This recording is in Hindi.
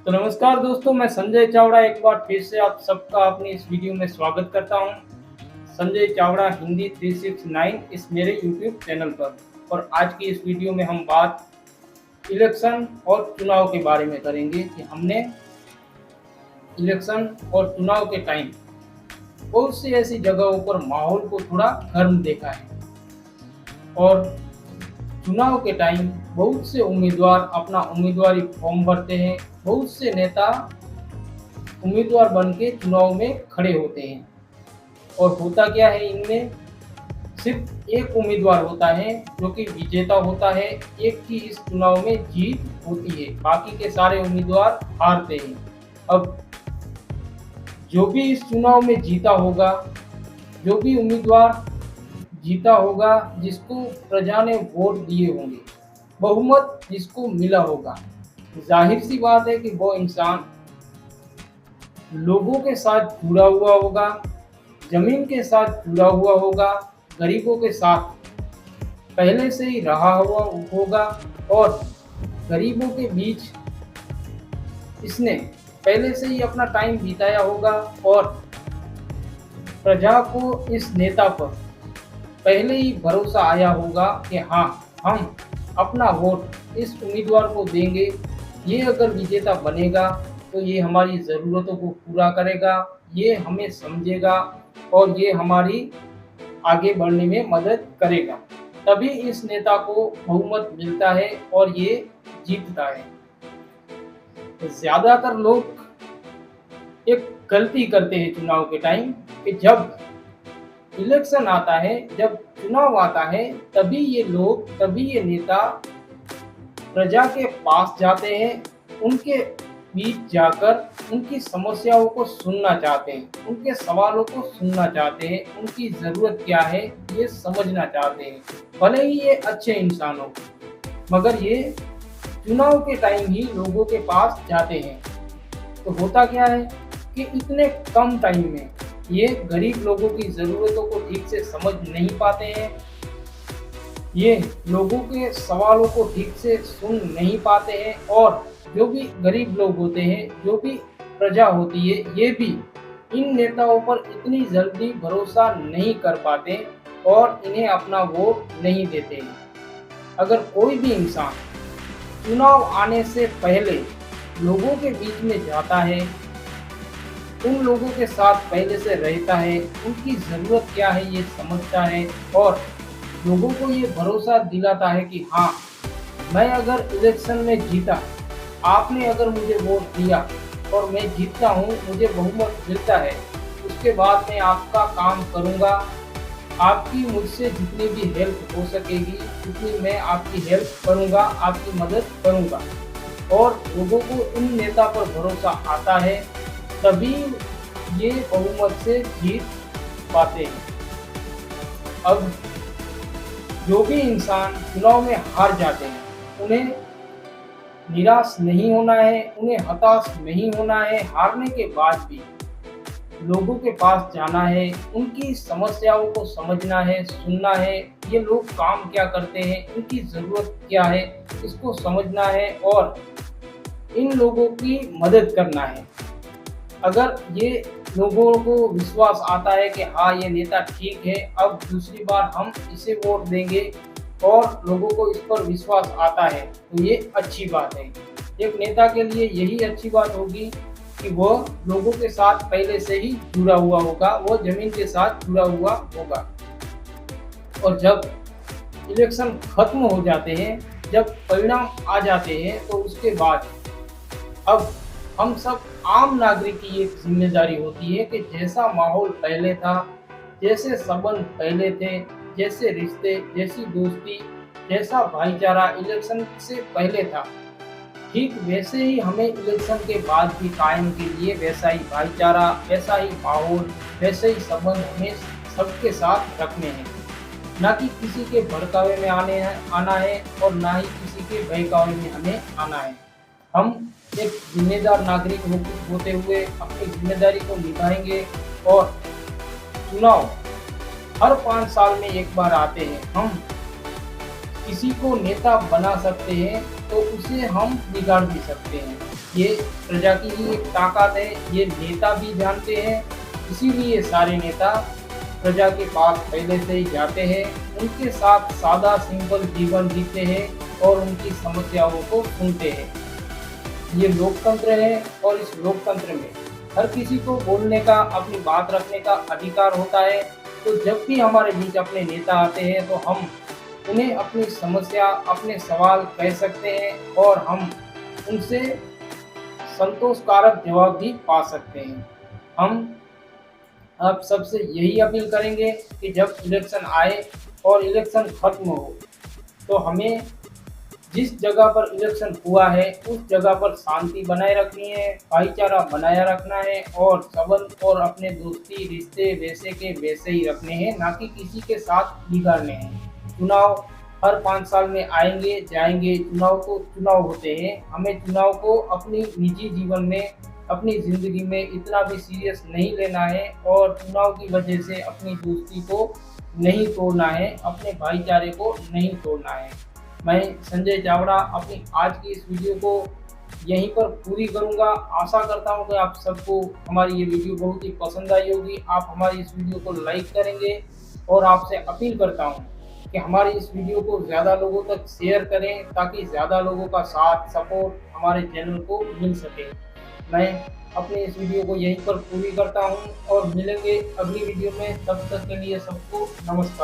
तो नमस्कार दोस्तों, मैं संजय चावड़ा एक बार फिर से आप सबका अपनी इस वीडियो में स्वागत करता हूं। संजय चावड़ा हिंदी 369 इस मेरे यूट्यूब चैनल पर। और आज की इस वीडियो में हम बात इलेक्शन और चुनाव के बारे में करेंगे कि हमने इलेक्शन और चुनाव के टाइम बहुत सी ऐसी जगहों पर माहौल को थोड़ा गर्म देखा है। और चुनाव के टाइम बहुत से उम्मीदवार अपना उम्मीदवारी फॉर्म भरते हैं। बहुत से नेता उम्मीदवार बन के चुनाव में खड़े होते हैं। और होता क्या है, इनमें सिर्फ एक उम्मीदवार होता है जो कि विजेता होता है। एक की इस चुनाव में जीत होती है, बाकी के सारे उम्मीदवार हारते हैं। अब जो भी इस चुनाव में जीता होगा, जो भी उम्मीदवार जीता होगा, जिसको प्रजा ने वोट दिए होंगे, बहुमत जिसको मिला होगा, जाहिर सी बात है कि वो इंसान लोगों के साथ जुड़ा हुआ होगा, जमीन के साथ जुड़ा हुआ होगा, गरीबों के साथ पहले से ही रहा हुआ होगा और गरीबों के बीच इसने पहले से ही अपना टाइम बिताया होगा। और प्रजा को इस नेता पर पहले ही भरोसा आया होगा कि हाँ, हम अपना वोट इस उम्मीदवार को देंगे, ये अगर विजेता बनेगा तो ये हमारी ज़रूरतों को पूरा करेगा, ये हमें समझेगा और ये हमारी आगे बढ़ने में मदद करेगा। तभी इस नेता को बहुमत मिलता है और ये जीतता है। ज़्यादातर लोग एक गलती करते हैं चुनाव के टाइम कि जब इलेक्शन आता है, जब चुनाव आता है, तभी ये नेता प्रजा के पास जाते हैं, उनके बीच जाकर उनकी समस्याओं को सुनना चाहते हैं, उनके सवालों को सुनना चाहते हैं, उनकी ज़रूरत क्या है ये समझना चाहते हैं। भले ही ये अच्छे इंसान हो, मगर ये चुनाव के टाइम ही लोगों के पास जाते हैं। तो होता क्या है कि इतने कम टाइम में ये गरीब लोगों की ज़रूरतों को ठीक से समझ नहीं पाते हैं, ये लोगों के सवालों को ठीक से सुन नहीं पाते हैं। और जो भी गरीब लोग होते हैं, जो भी प्रजा होती है, ये भी इन नेताओं पर इतनी जल्दी भरोसा नहीं कर पाते और इन्हें अपना वोट नहीं देते हैं। अगर कोई भी इंसान चुनाव आने से पहले लोगों के बीच में जाता है, उन लोगों के साथ पहले से रहता है, उनकी ज़रूरत क्या है ये समझता है और लोगों को ये भरोसा दिलाता है कि हाँ, मैं अगर इलेक्शन में जीता, आपने अगर मुझे वोट दिया और मैं जीतता हूँ, मुझे बहुमत मिलता है, उसके बाद मैं आपका काम करूँगा, आपकी मुझसे जितनी भी हेल्प हो सकेगी उतनी मैं आपकी हेल्प करूँगा, आपकी मदद करूँगा। और लोगों को इन नेता पर भरोसा आता है, तभी ये बहुमत से जीत पाते हैं। अब जो भी इंसान चुनाव में हार जाते हैं, उन्हें निराश नहीं होना है, उन्हें हताश नहीं होना है। हारने के बाद भी लोगों के पास जाना है, उनकी समस्याओं को समझना है, सुनना है, ये लोग काम क्या करते हैं, इनकी ज़रूरत क्या है, इसको समझना है और इन लोगों की मदद करना है। अगर ये लोगों को विश्वास आता है कि हाँ, ये नेता ठीक है, अब दूसरी बार हम इसे वोट देंगे और लोगों को इस पर विश्वास आता है, तो ये अच्छी बात है। एक नेता के लिए यही अच्छी बात होगी कि वो लोगों के साथ पहले से ही जुड़ा हुआ होगा, वो जमीन के साथ जुड़ा हुआ होगा। और जब इलेक्शन खत्म हो जाते हैं, जब परिणाम आ जाते हैं, तो उसके बाद अब हम सब आम नागरिक की एक जिम्मेदारी होती है कि जैसा माहौल पहले था, जैसे संबंध पहले थे, जैसे रिश्ते, जैसी दोस्ती, जैसा भाईचारा इलेक्शन से पहले था, ठीक वैसे ही हमें इलेक्शन के बाद भी कायम के लिए वैसा ही भाईचारा, वैसा ही माहौल, वैसे ही संबंध हमें सबके साथ रखने हैं। ना कि किसी के भड़कावे में आना है और ना ही किसी के बहकावे में हमें आना है। हम एक जिम्मेदार नागरिक होते हुए अपनी जिम्मेदारी को निभाएंगे। और चुनाव हर 5 साल में एक बार आते हैं। हम किसी को नेता बना सकते हैं तो उसे हम बिगाड़ भी सकते हैं। ये प्रजा की ही एक ताकत है, ये नेता भी जानते हैं, इसीलिए सारे नेता प्रजा के पास पहले से ही जाते हैं, उनके साथ सादा सिंपल जीवन जीते हैं और उनकी समस्याओं को सुनते हैं। ये लोकतंत्र है और इस लोकतंत्र में हर किसी को बोलने का, अपनी बात रखने का अधिकार होता है। तो जब भी हमारे बीच अपने नेता आते हैं तो हम उन्हें अपनी समस्या, अपने सवाल कह सकते हैं और हम उनसे संतोषकारक जवाब भी पा सकते हैं। हम आप सबसे यही अपील करेंगे कि जब इलेक्शन आए और इलेक्शन खत्म हो, तो हमें जिस जगह पर इलेक्शन हुआ है उस जगह पर शांति बनाए रखनी है, भाईचारा बनाया रखना है और संबंध और अपने दोस्ती रिश्ते वैसे के वैसे ही रखने हैं, ना कि किसी के साथ बिगाड़ने हैं। चुनाव हर 5 साल में आएंगे जाएंगे, चुनाव तो चुनाव होते हैं। हमें चुनाव को अपनी निजी जीवन में, अपनी ज़िंदगी में इतना भी सीरियस नहीं लेना है और चुनाव की वजह से अपनी दोस्ती को नहीं तोड़ना है, अपने भाईचारे को नहीं तोड़ना है। मैं संजय चावड़ा अपनी आज की इस वीडियो को यहीं पर पूरी करूँगा। आशा करता हूँ कि आप सबको हमारी ये वीडियो बहुत ही पसंद आई होगी। आप हमारी इस वीडियो को लाइक करेंगे और आपसे अपील करता हूँ कि हमारी इस वीडियो को ज़्यादा लोगों तक शेयर करें, ताकि ज़्यादा लोगों का साथ सपोर्ट हमारे चैनल को मिल सके। मैं अपनी इस वीडियो को यहीं पर पूरी करता हूँ और मिलेंगे अगली वीडियो में। तब तक के लिए सबको नमस्कार।